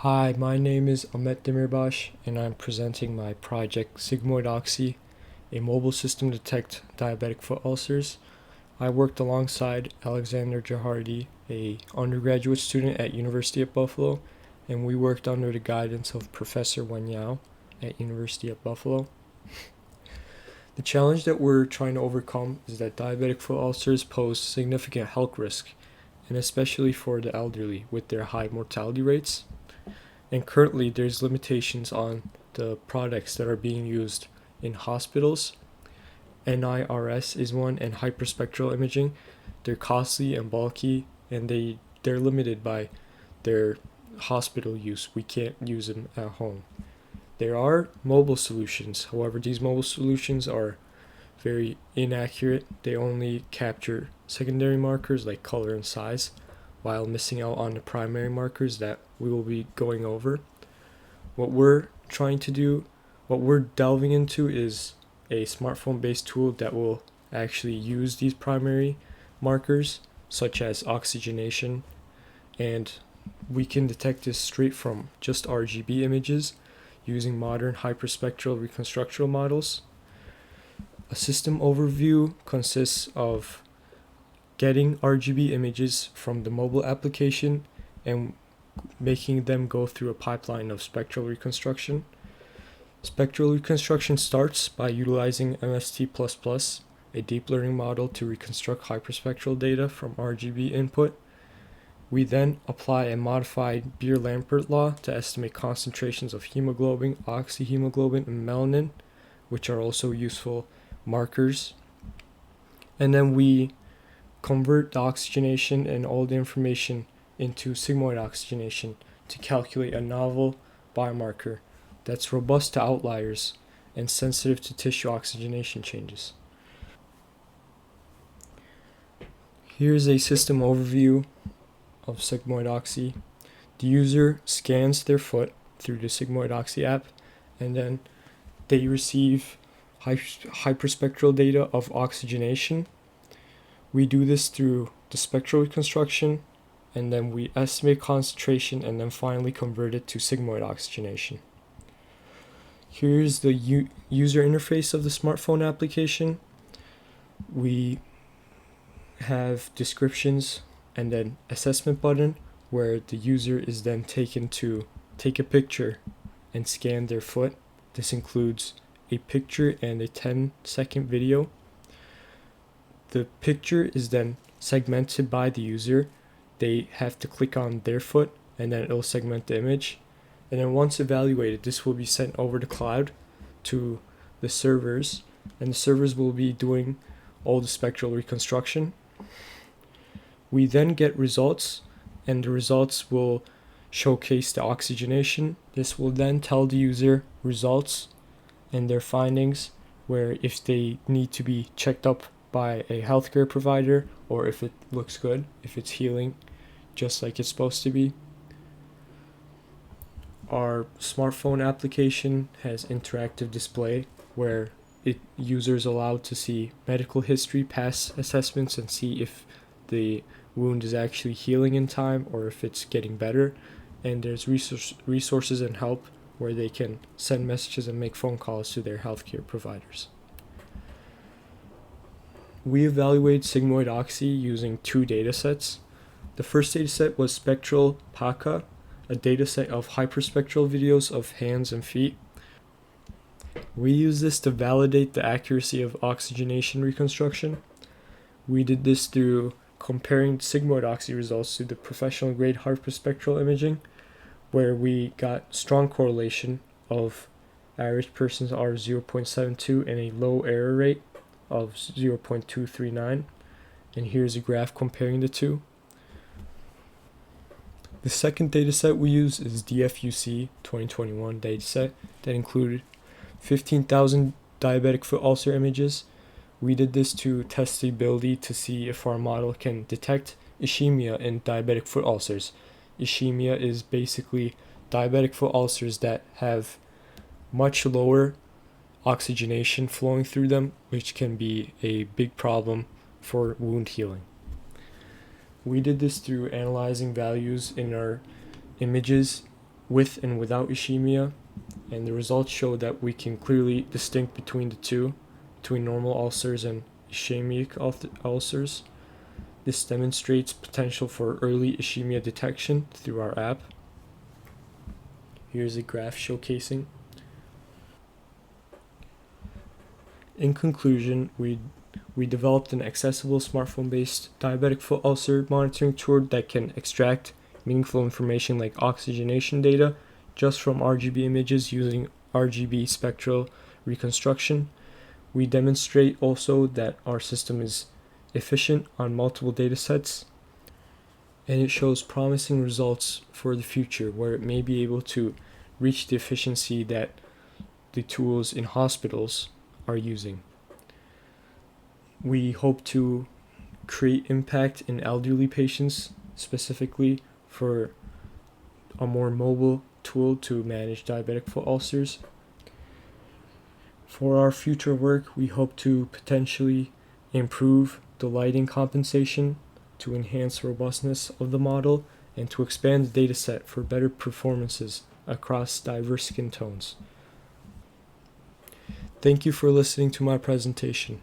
Hi, my name is Ahmet Demirbaş, and I'm presenting my project SigmoidOxy, a mobile system to detect diabetic foot ulcers. I worked alongside Alexander Jahardi, a undergraduate student at University of Buffalo, and we worked under the guidance of Professor Wen Yao at University of Buffalo. The challenge that we're trying to overcome is that diabetic foot ulcers pose significant health risk, and especially for the elderly with their high mortality rates. And currently, there's limitations on the products that are being used in hospitals. NIRS is one, and hyperspectral imaging. They're costly and bulky, and they're limited by their hospital use. We can't use them at home. There are mobile solutions. However, these mobile solutions are very inaccurate. They only capture secondary markers like color and size, while missing out on the primary markers that we will be going over. What we're delving into is a smartphone-based tool that will actually use these primary markers, such as oxygenation, and we can detect this straight from just RGB images using modern hyperspectral reconstructional models. A system overview consists of getting RGB images from the mobile application and making them go through a pipeline of spectral reconstruction. Spectral reconstruction starts by utilizing MST++, a deep learning model to reconstruct hyperspectral data from RGB input. We then apply a modified Beer-Lambert law to estimate concentrations of hemoglobin, oxyhemoglobin, and melanin, which are also useful markers. And then we convert the oxygenation and all the information into sigmoid oxygenation to calculate a novel biomarker that's robust to outliers and sensitive to tissue oxygenation changes. Here's a system overview of SigmoidOxy. The user scans their foot through the SigmoidOxy app, and then they receive hyperspectral data of oxygenation. We do this through the spectral reconstruction, and then we estimate concentration and then finally convert it to sigmoid oxygenation. Here's the user interface of the smartphone application. We have descriptions and then assessment button where the user is then taken to take a picture and scan their foot. This includes a picture and a 10-second video. The picture is then segmented by the user. They have to click on their foot and then it'll segment the image. And then once evaluated, this will be sent over the cloud to the servers, and the servers will be doing all the spectral reconstruction. We then get results, and the results will showcase the oxygenation. This will then tell the user results and their findings, where if they need to be checked up by a healthcare provider, or if it looks good, if it's healing just like it's supposed to be. Our smartphone application has interactive display where users allowed to see medical history, past assessments, and see if the wound is actually healing in time or if it's getting better. And there's resources and help where they can send messages and make phone calls to their healthcare providers. We evaluated SigmoidOxy using two datasets. The first dataset was Spectral PACA, a dataset of hyperspectral videos of hands and feet. We used this to validate the accuracy of oxygenation reconstruction. We did this through comparing SigmoidOxy results to the professional grade hyperspectral imaging, where we got strong correlation of average person's R 0.72 and a low error rate of 0.239. And here's a graph comparing the two. The second dataset we use is DFUC 2021 dataset that included 15,000 diabetic foot ulcer images. We did this to test the ability to see if our model can detect ischemia in diabetic foot ulcers. Ischemia is basically diabetic foot ulcers that have much lower oxygenation flowing through them, which can be a big problem for wound healing. We did this through analyzing values in our images with and without ischemia, and the results show that we can clearly distinguish between the two, between normal ulcers and ischemic ulcers. This demonstrates potential for early ischemia detection through our app. Here's a graph showcasing. In conclusion, we developed an accessible smartphone-based diabetic foot ulcer monitoring tool that can extract meaningful information like oxygenation data just from RGB images using RGB spectral reconstruction. We demonstrate also that our system is efficient on multiple data sets, and it shows promising results for the future where it may be able to reach the efficiency that the tools in hospitals are using. We hope to create impact in elderly patients, specifically for a more mobile tool to manage diabetic foot ulcers. For our future work, we hope to potentially improve the lighting compensation to enhance robustness of the model and to expand the dataset for better performances across diverse skin tones. Thank you for listening to my presentation.